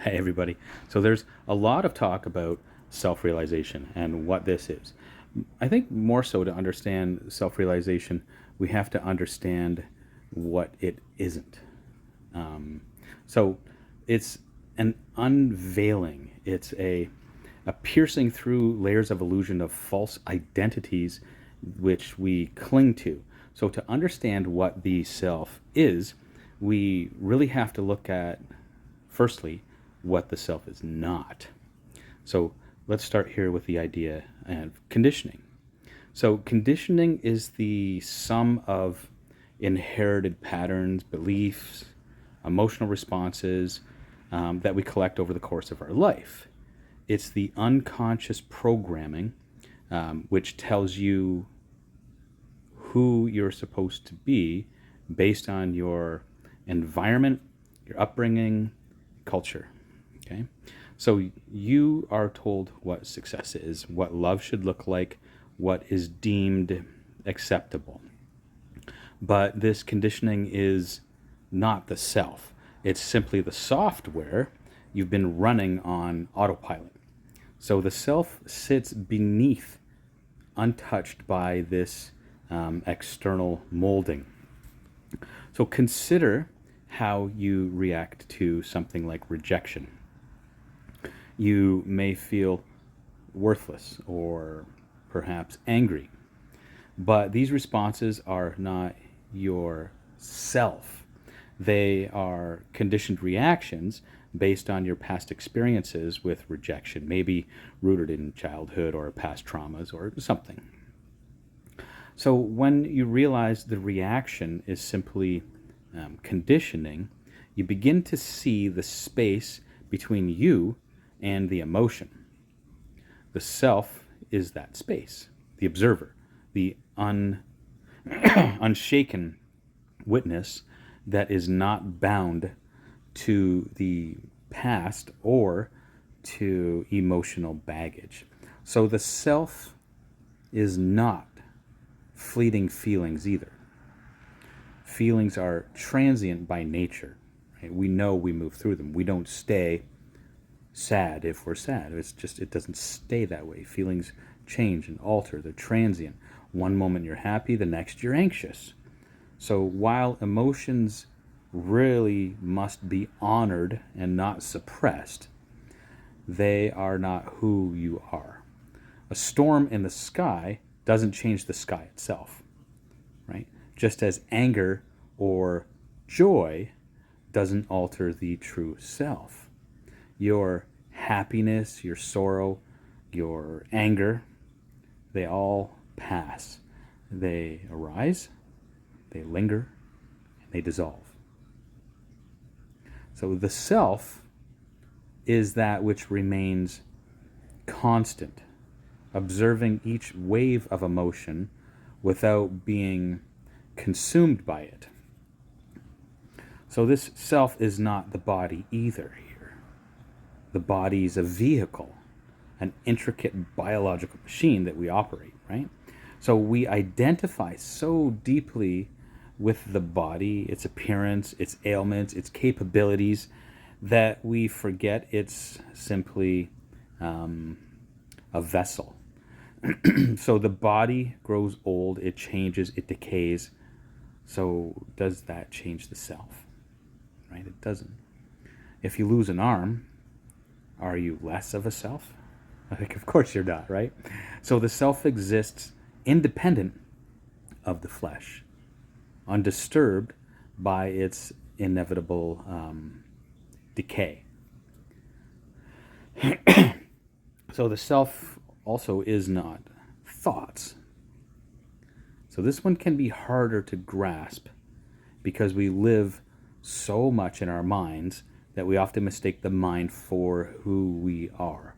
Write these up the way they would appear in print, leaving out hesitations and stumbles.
Hey, everybody. So there's a lot of talk about self realization and what this is. I think more so to understand self realization, we have to understand what it isn't. Um, so it's an unveiling, it's a piercing through layers of illusion of false identities which we cling to. So to understand what the self is, we really have to look at, firstly, what the self is not. So let's start here with the idea of conditioning. So, conditioning is the sum of inherited patterns, beliefs, emotional responses that we collect over the course of our life. It's the unconscious programming which tells you who you're supposed to be based on your environment, your upbringing, culture. Okay? So you are told what success is, what love should look like, what is deemed acceptable. But this conditioning is not the self, it's simply the software you've been running on autopilot. So the self sits beneath, untouched by this external molding. So consider how you react to something like rejection. You may feel worthless or perhaps angry, but these responses are not your self. They are conditioned reactions based on your past experiences with rejection, maybe rooted in childhood or past traumas or something. So when you realize the reaction is simply conditioning, you begin to see the space between you and the emotion. The self is that space, the observer, the unshaken witness that is not bound to the past or to emotional baggage. So the self is not fleeting feelings either. Feelings are transient by nature. Right? We know we move through them. We don't stay sad if we're sad. It doesn't stay that way. Feelings change and alter. They're transient. One moment you're happy, the next you're anxious. So while emotions really must be honored and not suppressed, they are not who you are. A storm in the sky doesn't change the sky itself, right? Just as anger or joy doesn't alter the true self. Your happiness, your sorrow, your anger, they all pass. They arise, they linger, and they dissolve. So the self is that which remains constant, observing each wave of emotion without being consumed by it. So this self is not the body either here. The body is a vehicle, an intricate biological machine that we operate, right? So we identify so deeply with the body, its appearance, its ailments, its capabilities, that we forget it's simply a vessel. So the body grows old, it changes, it decays. So does that change the self? Right? It doesn't. If you lose an arm, are you less of a self? Like, of course you're not, right? So the self exists independent of the flesh, undisturbed by its inevitable decay. So the self also is not thoughts. So this one can be harder to grasp because we live so much in our minds that we often mistake the mind for who we are.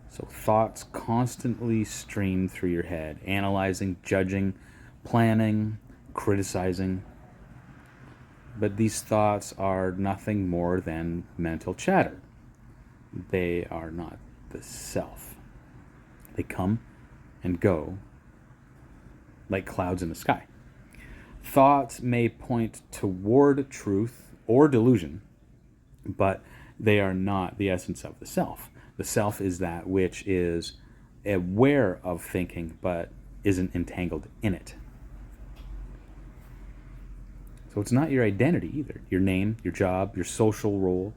So thoughts constantly stream through your head, analyzing, judging, planning, criticizing. But these thoughts are nothing more than mental chatter. They are not the self. They come and go like clouds in the sky. Thoughts may point toward truth or delusion, but They are not the essence of the self. The self is that which is aware of thinking but isn't entangled in it. So it's not your identity either. Your name, your job, your social role.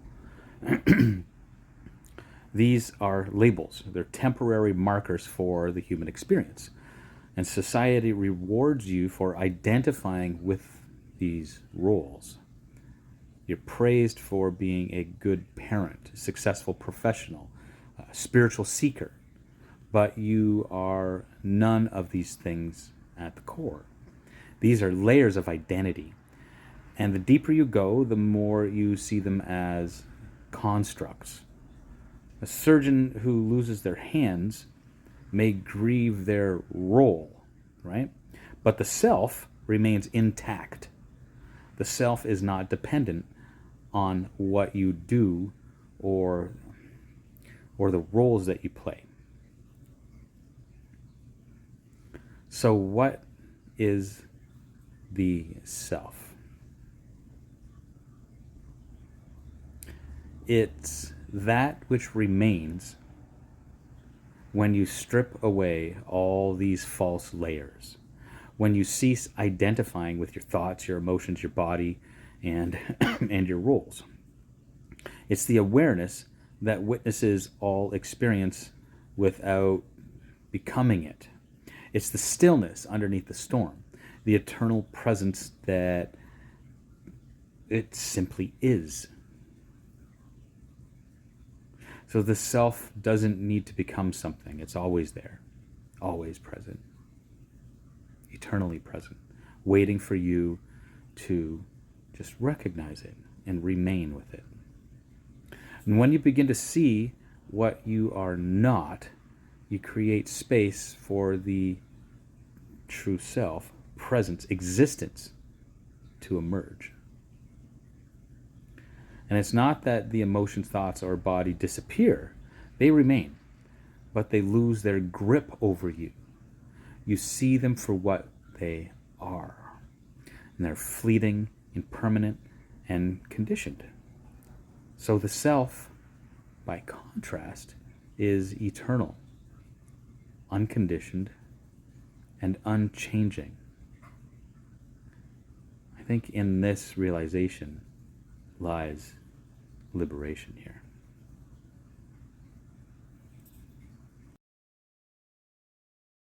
These are labels. They're temporary markers for the human experience. And society rewards you for identifying with these roles. You're praised for being a good parent, a successful professional, a spiritual seeker. But you are none of these things at the core. These are layers of identity. And the deeper you go, the more you see them as constructs. A surgeon who loses their hands may grieve their role, right? But the self remains intact. The self is not dependent on what you do or the roles that you play. So what is the self? It's that which remains when you strip away all these false layers, when you cease identifying with your thoughts, your emotions, your body, and, and your roles. It's the awareness that witnesses all experience without becoming it. It's the stillness underneath the storm, the eternal presence that it simply is. So the self doesn't need to become something. It's always there, always present, eternally present, waiting for you to just recognize it and remain with it. And when you begin to see what you are not, you create space for the true self, presence, existence to emerge. And it's not that the emotions, thoughts, or body disappear. They remain, but they lose their grip over you. You see them for what they are. And they're fleeting, impermanent, and conditioned. So the self, by contrast, is eternal, unconditioned, and unchanging. I think in this realization lies liberation here.